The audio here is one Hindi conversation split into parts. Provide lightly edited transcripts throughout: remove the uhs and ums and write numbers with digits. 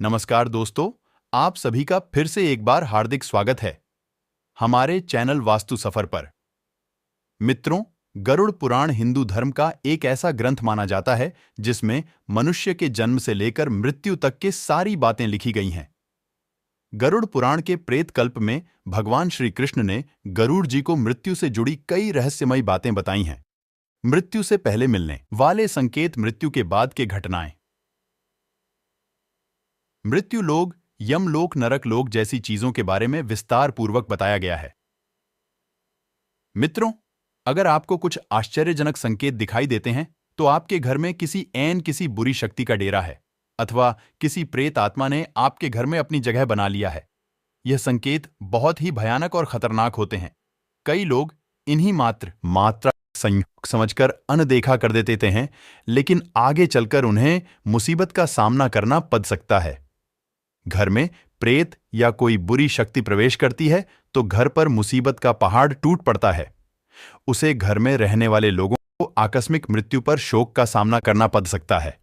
नमस्कार दोस्तों, आप सभी का फिर से एक बार हार्दिक स्वागत है हमारे चैनल वास्तु सफर पर। मित्रों, गरुड़ पुराण हिंदू धर्म का एक ऐसा ग्रंथ माना जाता है जिसमें मनुष्य के जन्म से लेकर मृत्यु तक के सारी बातें लिखी गई हैं। गरुड़ पुराण के प्रेत कल्प में भगवान श्री कृष्ण ने गरुड़ जी को मृत्यु से जुड़ी कई रहस्यमयी बातें बताई हैं। मृत्यु से पहले मिलने वाले संकेत, मृत्यु के बाद के घटनाएं, मृत्यु लोक, यमलोक, नरक लोक जैसी चीजों के बारे में विस्तार पूर्वक बताया गया है। मित्रों, अगर आपको कुछ आश्चर्यजनक संकेत दिखाई देते हैं तो आपके घर में किसी बुरी शक्ति का डेरा है अथवा किसी प्रेत आत्मा ने आपके घर में अपनी जगह बना लिया है। यह संकेत बहुत ही भयानक और खतरनाक होते हैं। कई लोग इन्हीं मात्रा संयोग समझकर अनदेखा कर देते हैं, लेकिन आगे चलकर उन्हें मुसीबत का सामना करना पड़ सकता है। घर में प्रेत या कोई बुरी शक्ति प्रवेश करती है तो घर पर मुसीबत का पहाड़ टूट पड़ता है। उसे घर में रहने वाले लोगों को आकस्मिक मृत्यु पर शोक का सामना करना पड़ सकता है।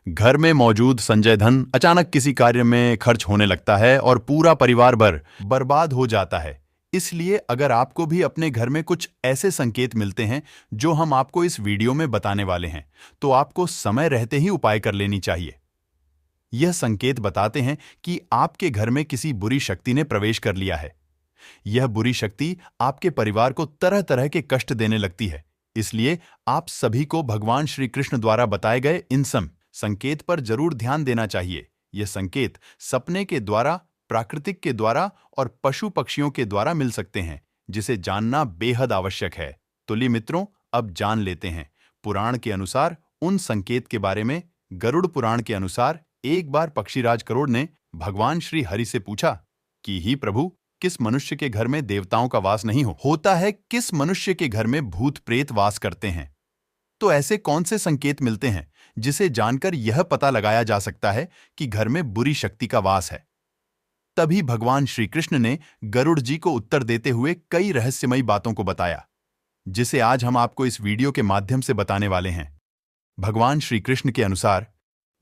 घर में मौजूद संचय धन अचानक किसी कार्य में खर्च होने लगता है और पूरा परिवार बर्बाद हो जाता है। इसलिए अगर आपको भी अपने घर में कुछ ऐसे संकेत मिलते हैं जो हम आपको इस वीडियो में बताने वाले हैं, तो आपको समय रहते ही उपाय कर लेनी चाहिए। यह संकेत बताते हैं कि आपके घर में किसी बुरी शक्ति ने प्रवेश कर लिया है। यह बुरी शक्ति आपके परिवार को तरह तरह के कष्ट देने लगती है। इसलिए आप सभी को भगवान श्री कृष्ण द्वारा बताए गए इन संकेत पर जरूर ध्यान देना चाहिए। यह संकेत सपने के द्वारा, प्राकृतिक के द्वारा और पशु पक्षियों के द्वारा मिल सकते हैं, जिसे जानना बेहद आवश्यक है। तो ली मित्रों, अब जान लेते हैं पुराण के अनुसार उन संकेत के बारे में। गरुड़ पुराण के अनुसार एक बार पक्षीराज गरुड़ ने भगवान श्री हरि से पूछा कि ही प्रभु, किस मनुष्य के घर में देवताओं का वास नहीं होता है, किस मनुष्य के घर में भूत प्रेत वास करते हैं? तो ऐसे कौन से संकेत मिलते हैं जिसे जानकर यह पता लगाया जा सकता है कि घर में बुरी शक्ति का वास है? तभी भगवान श्री कृष्ण ने गरुड़ जी को उत्तर देते हुए कई रहस्यमयी बातों को बताया, जिसे आज हम आपको इस वीडियो के माध्यम से बताने वाले हैं। भगवान श्री कृष्ण के अनुसार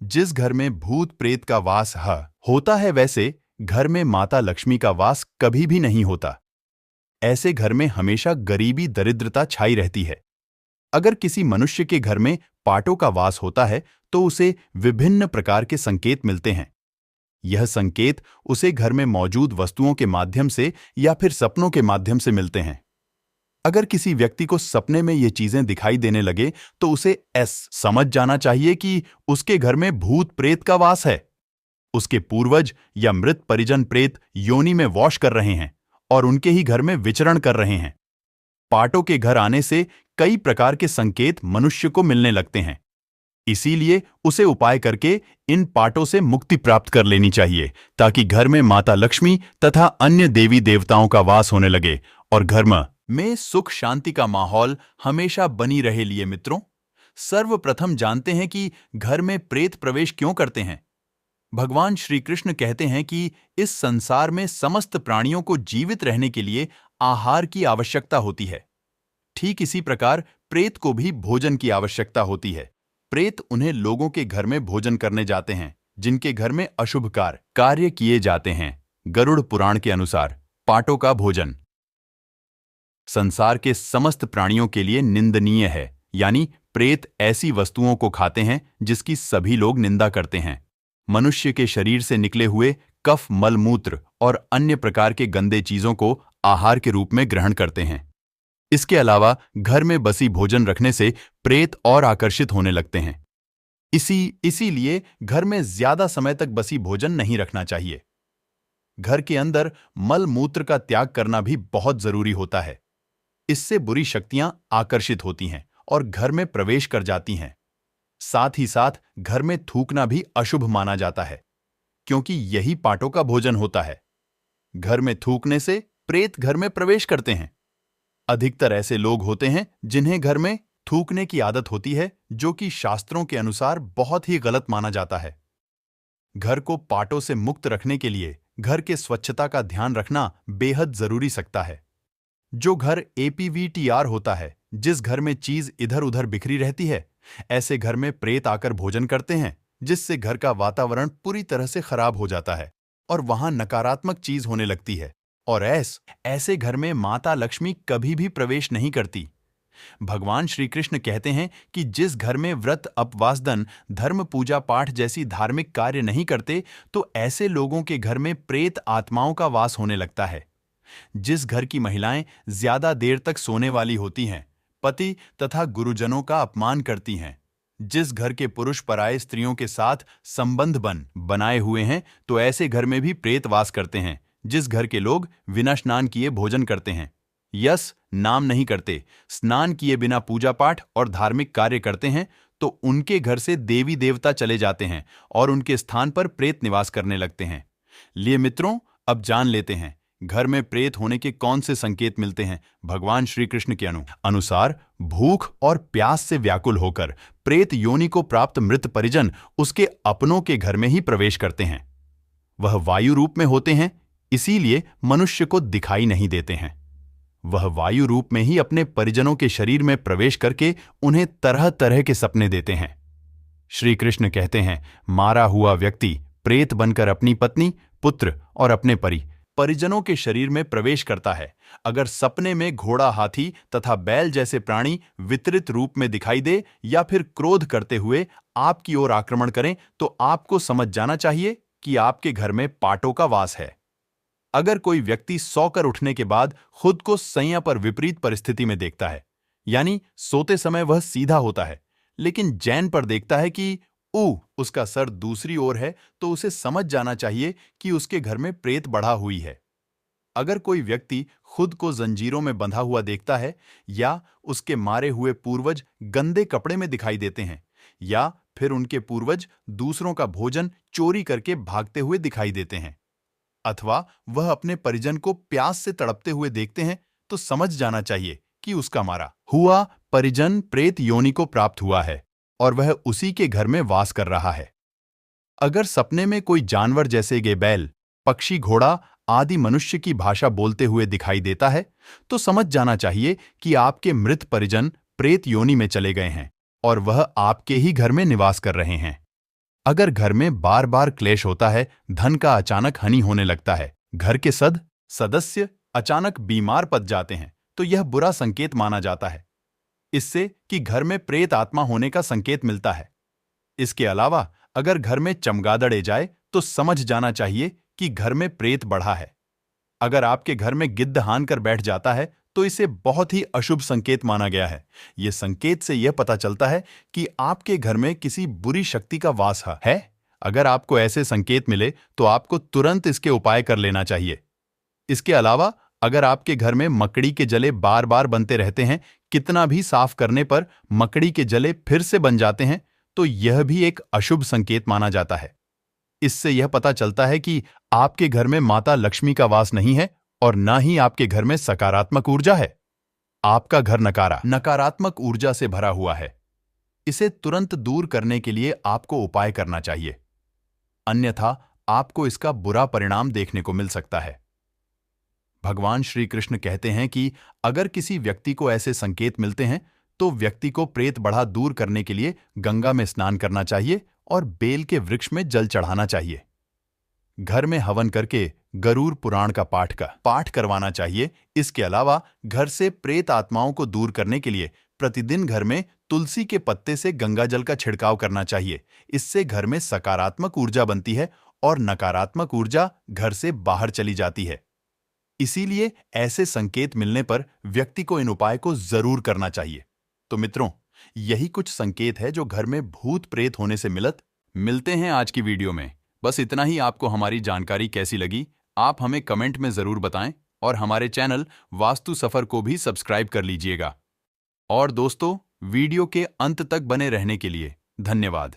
जिस घर में भूत प्रेत का वास होता है, वैसे घर में माता लक्ष्मी का वास कभी भी नहीं होता। ऐसे घर में हमेशा गरीबी, दरिद्रता छाई रहती है। अगर किसी मनुष्य के घर में पाटों का वास होता है तो उसे विभिन्न प्रकार के संकेत मिलते हैं। यह संकेत उसे घर में मौजूद वस्तुओं के माध्यम से या फिर सपनों के माध्यम से मिलते हैं। अगर किसी व्यक्ति को सपने में ये चीजें दिखाई देने लगे तो उसे समझ जाना चाहिए कि उसके घर में भूत प्रेत का वास है। उसके पूर्वज या मृत परिजन प्रेत योनि में वॉश कर रहे हैं और उनके ही घर में विचरण कर रहे हैं। पाटों के घर आने से कई प्रकार के संकेत मनुष्य को मिलने लगते हैं। इसीलिए उसे उपाय करके इन पाटों से मुक्ति प्राप्त कर लेनी चाहिए, ताकि घर में माता लक्ष्मी तथा अन्य देवी देवताओं का वास होने लगे और घर में सुख शांति का माहौल हमेशा बनी रहे। लिए मित्रों, सर्वप्रथम जानते हैं कि घर में प्रेत प्रवेश क्यों करते हैं। भगवान श्री कृष्ण कहते हैं कि इस संसार में समस्त प्राणियों को जीवित रहने के लिए आहार की आवश्यकता होती है। ठीक इसी प्रकार प्रेत को भी भोजन की आवश्यकता होती है। प्रेत उन्हें लोगों के घर में भोजन करने जाते हैं जिनके घर में अशुभ कार्य किए जाते हैं। गरुड़ पुराण के अनुसार पाटों का भोजन संसार के समस्त प्राणियों के लिए निंदनीय है, यानी प्रेत ऐसी वस्तुओं को खाते हैं जिसकी सभी लोग निंदा करते हैं। मनुष्य के शरीर से निकले हुए कफ, मलमूत्र और अन्य प्रकार के गंदे चीजों को आहार के रूप में ग्रहण करते हैं। इसके अलावा घर में बसी भोजन रखने से प्रेत और आकर्षित होने लगते हैं। इसीलिए घर में ज्यादा समय तक बसी भोजन नहीं रखना चाहिए। घर के अंदर मल मूत्र का त्याग करना भी बहुत जरूरी होता है। इससे बुरी शक्तियां आकर्षित होती हैं और घर में प्रवेश कर जाती हैं। साथ ही साथ घर में थूकना भी अशुभ माना जाता है, क्योंकि यही पाटों का भोजन होता है। घर में थूकने से प्रेत घर में प्रवेश करते हैं। अधिकतर ऐसे लोग होते हैं जिन्हें घर में थूकने की आदत होती है, जो कि शास्त्रों के अनुसार बहुत ही गलत माना जाता है। घर को पाटों से मुक्त रखने के लिए घर के स्वच्छता का ध्यान रखना बेहद जरूरी सकता है। जो घर APVTR होता है, जिस घर में चीज इधर उधर बिखरी रहती है, ऐसे घर में प्रेत आकर भोजन करते हैं, जिससे घर का वातावरण पूरी तरह से खराब हो जाता है और वहां नकारात्मक चीज होने लगती है। और ऐसे घर में माता लक्ष्मी कभी भी प्रवेश नहीं करती। भगवान श्री कृष्ण कहते हैं कि जिस घर में व्रत, उपवास, धर्म, पूजा पाठ जैसी धार्मिक कार्य नहीं करते, तो ऐसे लोगों के घर में प्रेत आत्माओं का वास होने लगता है। जिस घर की महिलाएं ज्यादा देर तक सोने वाली होती हैं, पति तथा गुरुजनों का अपमान करती हैं, जिस घर के पुरुष पराये स्त्रियों के साथ संबंध बनाए हुए हैं, तो ऐसे घर में भी प्रेत वास करते हैं। जिस घर के लोग बिना स्नान किए भोजन करते हैं, यस नाम नहीं करते, स्नान किए बिना पूजा पाठ और धार्मिक कार्य करते हैं, तो उनके घर से देवी देवता चले जाते हैं और उनके स्थान पर प्रेत निवास करने लगते हैं। लिए मित्रों, अब जान लेते हैं घर में प्रेत होने के कौन से संकेत मिलते हैं। भगवान श्री कृष्ण के अनुसार भूख और प्यास से व्याकुल होकर प्रेत योनि को प्राप्त मृत परिजन उसके अपनों के घर में ही प्रवेश करते हैं। वह वायु रूप में होते हैं, इसीलिए मनुष्य को दिखाई नहीं देते हैं। वह वायु रूप में ही अपने परिजनों के शरीर में प्रवेश करके उन्हें तरह तरह के सपने देते हैं। श्री कृष्ण कहते हैं, मारा हुआ व्यक्ति प्रेत बनकर अपनी पत्नी, पुत्र और अपने परिजनों के शरीर में प्रवेश करता है। अगर सपने में घोड़ा, हाथी तथा बैल जैसे प्राणी वितरित रूप में दिखाई दे या फिर क्रोध करते हुए आपकी ओर आक्रमण करें, तो आपको समझ जाना चाहिए कि आपके घर में पाटों का वास है। अगर कोई व्यक्ति सोकर उठने के बाद खुद को सैया पर विपरीत परिस्थिति में देखता है, यानी सोते समय वह सीधा होता है, लेकिन जैन पर देखता है कि उसका सर दूसरी ओर है, तो उसे समझ जाना चाहिए कि उसके घर में प्रेत बढ़ा हुई है। अगर कोई व्यक्ति खुद को जंजीरों में बंधा हुआ देखता है, या उसके मारे हुए पूर्वज गंदे कपड़े में दिखाई देते हैं, या फिर उनके पूर्वज दूसरों का भोजन चोरी करके भागते हुए दिखाई देते हैं, अथवा वह अपने परिजन को प्यास से तड़पते हुए देखते हैं, तो समझ जाना चाहिए कि उसका मारा हुआ परिजन प्रेत योनि को प्राप्त हुआ है और वह उसी के घर में वास कर रहा है। अगर सपने में कोई जानवर जैसे कि बैल, पक्षी, घोड़ा आदि मनुष्य की भाषा बोलते हुए दिखाई देता है, तो समझ जाना चाहिए कि आपके मृत परिजन प्रेत योनि में चले गए हैं और वह आपके ही घर में निवास कर रहे हैं। अगर घर में बार बार क्लेश होता है, धन का अचानक हानि होने लगता है, घर के सदस्य अचानक बीमार पड़ जाते हैं, तो यह बुरा संकेत माना जाता है। इससे कि घर में प्रेत आत्मा होने का संकेत मिलता है। इसके अलावा अगर घर में चमगादड़ जाए, तो समझ जाना चाहिए कि घर में प्रेत बढ़ा है। अगर आपके घर में गिद्ध हान कर बैठ जाता है, तो इसे बहुत ही अशुभ संकेत माना गया है। यह संकेत से यह पता चलता है कि आपके घर में किसी बुरी शक्ति का वास है। अगर आपको ऐसे संकेत मिले, तो आपको तुरंत इसके उपाय कर लेना चाहिए। इसके अलावा अगर आपके घर में मकड़ी के जले बार बार बनते रहते हैं, कितना भी साफ करने पर मकड़ी के जले फिर से बन जाते हैं, तो यह भी एक अशुभ संकेत माना जाता है। इससे यह पता चलता है कि आपके घर में माता लक्ष्मी का वास नहीं है और न ही आपके घर में सकारात्मक ऊर्जा है। आपका घर नकारात्मक ऊर्जा से भरा हुआ है। इसे तुरंत दूर करने के लिए आपको उपाय करना चाहिए, अन्यथा आपको इसका बुरा परिणाम देखने को मिल सकता है। भगवान श्री कृष्ण कहते हैं कि अगर किसी व्यक्ति को ऐसे संकेत मिलते हैं, तो व्यक्ति को प्रेत बढ़ा दूर करने के लिए गंगा में स्नान करना चाहिए और बेल के वृक्ष में जल चढ़ाना चाहिए। घर में हवन करके गरुड़ पुराण का पाठ करवाना चाहिए। इसके अलावा घर से प्रेत आत्माओं को दूर करने के लिए प्रतिदिन घर में तुलसी के पत्ते से गंगा जल का छिड़काव करना चाहिए। इससे घर में सकारात्मक ऊर्जा बनती है और नकारात्मक ऊर्जा घर से बाहर चली जाती है। इसीलिए ऐसे संकेत मिलने पर व्यक्ति को इन उपाय को जरूर करना चाहिए। तो मित्रों, यही कुछ संकेत है जो घर में भूत प्रेत होने से मिलते हैं आज की वीडियो में। बस इतना ही। आपको हमारी जानकारी कैसी लगी, आप हमें कमेंट में जरूर बताएं और हमारे चैनल वास्तु सफर को भी सब्सक्राइब कर लीजिएगा। और दोस्तों, वीडियो के अंत तक बने रहने के लिए धन्यवाद।